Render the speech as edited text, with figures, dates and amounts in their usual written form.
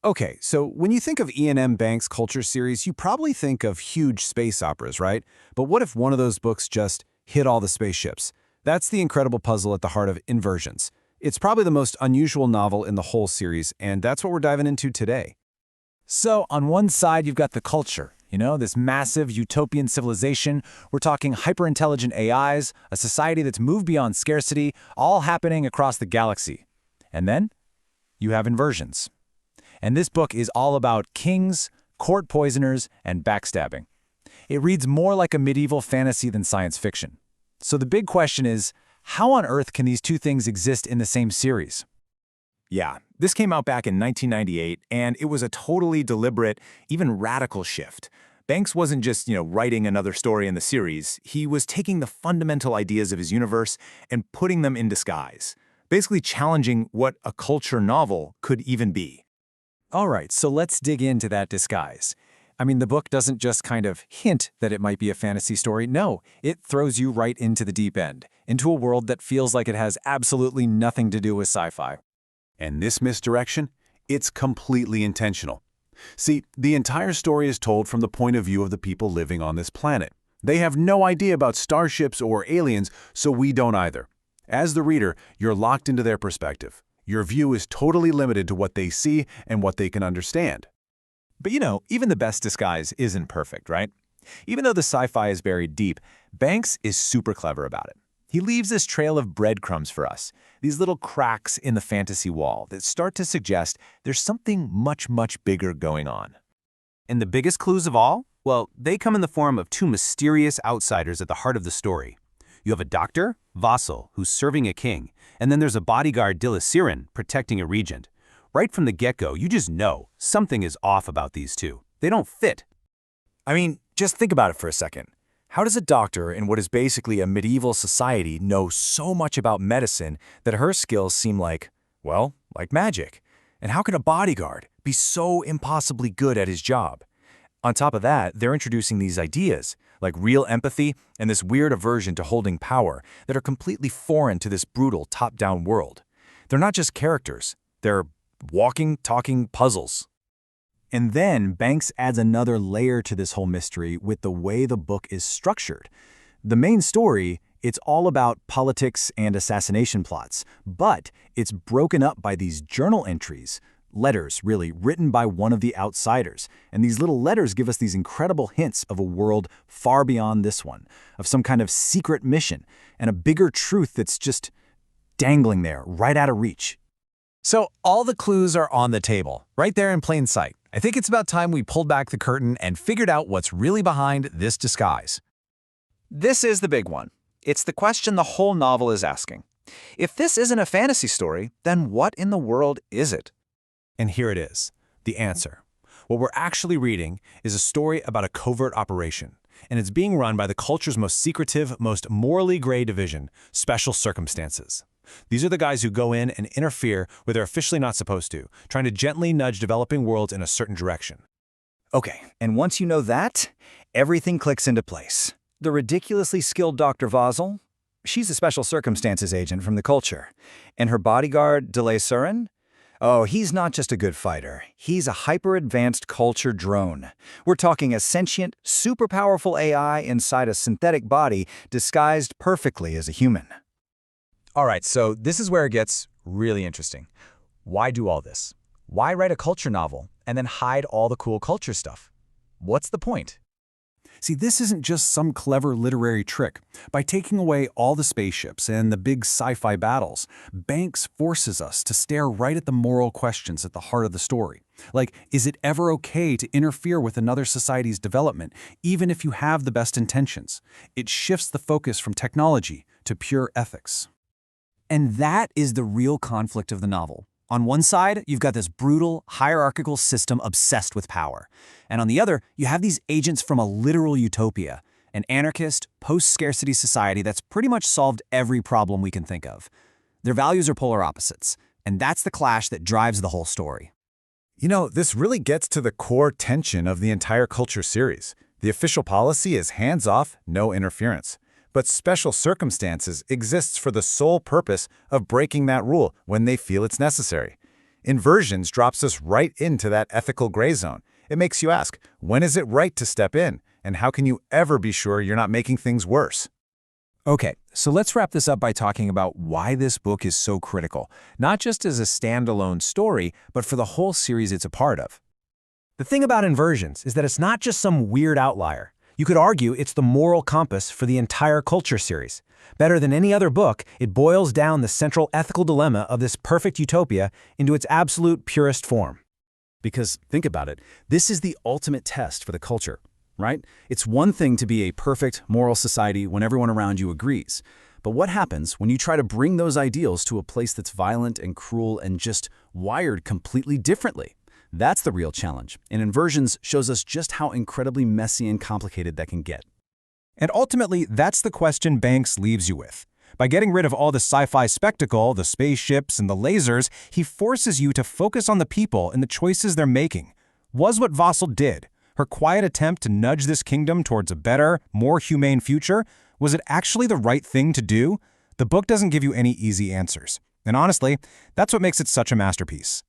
Okay, so when you think of Iain M. Banks' culture series, you probably think of huge space operas, right? But what if one of those books just hit all the spaceships? That's the incredible puzzle at the heart of Inversions. It's probably the most unusual novel in the whole series, and that's what we're diving into today. So, on one side, you've got the culture, this massive utopian civilization. We're talking hyper-intelligent AIs, a society that's moved beyond scarcity, all happening across the galaxy. And then, you have Inversions. And this book is all about kings, court poisoners, and backstabbing. It reads more like a medieval fantasy than science fiction. So the big question is, how on earth can these two things exist in the same series? Yeah, this came out back in 1998, and it was a totally deliberate, even radical shift. Banks wasn't just, writing another story in the series. He was taking the fundamental ideas of his universe and putting them in disguise, basically challenging what a culture novel could even be. All right, so let's dig into that disguise. I mean, the book doesn't just kind of hint that it might be a fantasy story. No, it throws you right into the deep end, into a world that feels like it has absolutely nothing to do with sci-fi. And this misdirection? It's completely intentional. See, the entire story is told from the point of view of the people living on this planet. They have no idea about starships or aliens, so we don't either. As the reader, you're locked into their perspective. Your view is totally limited to what they see and what they can understand. But even the best disguise isn't perfect, right? Even though the sci-fi is buried deep, Banks is super clever about it. He leaves this trail of breadcrumbs for us, these little cracks in the fantasy wall that start to suggest there's something much, much bigger going on. And the biggest clues of all? Well, they come in the form of two mysterious outsiders at the heart of the story. You have a doctor, Vosill, who's serving a king, and then there's a bodyguard, Dele-Serin, protecting a regent. Right from the get-go, you just know something is off about these two. They don't fit. I mean, just think about it for a second. How does a doctor in what is basically a medieval society know so much about medicine that her skills seem like magic? And how can a bodyguard be so impossibly good at his job? On top of that, they're introducing these ideas, like real empathy and this weird aversion to holding power that are completely foreign to this brutal top-down world. They're not just characters, they're walking, talking puzzles. And then Banks adds another layer to this whole mystery with the way the book is structured. The main story, it's all about politics and assassination plots, but it's broken up by these journal entries, letters, really, written by one of the outsiders. And these little letters give us these incredible hints of a world far beyond this one, of some kind of secret mission, and a bigger truth that's just dangling there, right out of reach. So all the clues are on the table, right there in plain sight. I think it's about time we pulled back the curtain and figured out what's really behind this disguise. This is the big one. It's the question the whole novel is asking. If this isn't a fantasy story, then what in the world is it? And here it is, the answer. What we're actually reading is a story about a covert operation, and it's being run by the culture's most secretive, most morally gray division, Special Circumstances. These are the guys who go in and interfere where they're officially not supposed to, trying to gently nudge developing worlds in a certain direction. Okay, and once you know that, everything clicks into place. The ridiculously skilled Dr. Vosill, she's a Special Circumstances agent from the culture. And her bodyguard, Dele-Serin? Oh, he's not just a good fighter. He's a hyper-advanced culture drone. We're talking a sentient, super powerful AI inside a synthetic body disguised perfectly as a human. All right, so this is where it gets really interesting. Why do all this? Why write a culture novel and then hide all the cool culture stuff? What's the point? See, this isn't just some clever literary trick. By taking away all the spaceships and the big sci-fi battles, Banks forces us to stare right at the moral questions at the heart of the story. Like, is it ever okay to interfere with another society's development, even if you have the best intentions? It shifts the focus from technology to pure ethics. And that is the real conflict of the novel. On one side, you've got this brutal, hierarchical system obsessed with power. And on the other, you have these agents from a literal utopia, an anarchist, post-scarcity society that's pretty much solved every problem we can think of. Their values are polar opposites, and that's the clash that drives the whole story. This really gets to the core tension of the entire culture series. The official policy is hands-off, no interference. But Special Circumstances exists for the sole purpose of breaking that rule when they feel it's necessary. Inversions drops us right into that ethical gray zone. It makes you ask, when is it right to step in? And how can you ever be sure you're not making things worse? Okay, so let's wrap this up by talking about why this book is so critical, not just as a standalone story, but for the whole series it's a part of. The thing about Inversions is that it's not just some weird outlier. You could argue it's the moral compass for the entire Culture series. Better than any other book, it boils down the central ethical dilemma of this perfect utopia into its absolute purest form. Because, think about it, this is the ultimate test for the culture, right? It's one thing to be a perfect moral society when everyone around you agrees. But what happens when you try to bring those ideals to a place that's violent and cruel and just wired completely differently? That's the real challenge, and Inversions shows us just how incredibly messy and complicated that can get. And ultimately, that's the question Banks leaves you with. By getting rid of all the sci-fi spectacle, the spaceships, and the lasers, he forces you to focus on the people and the choices they're making. Was what Vosill did, her quiet attempt to nudge this kingdom towards a better, more humane future, was it actually the right thing to do? The book doesn't give you any easy answers. And honestly, that's what makes it such a masterpiece.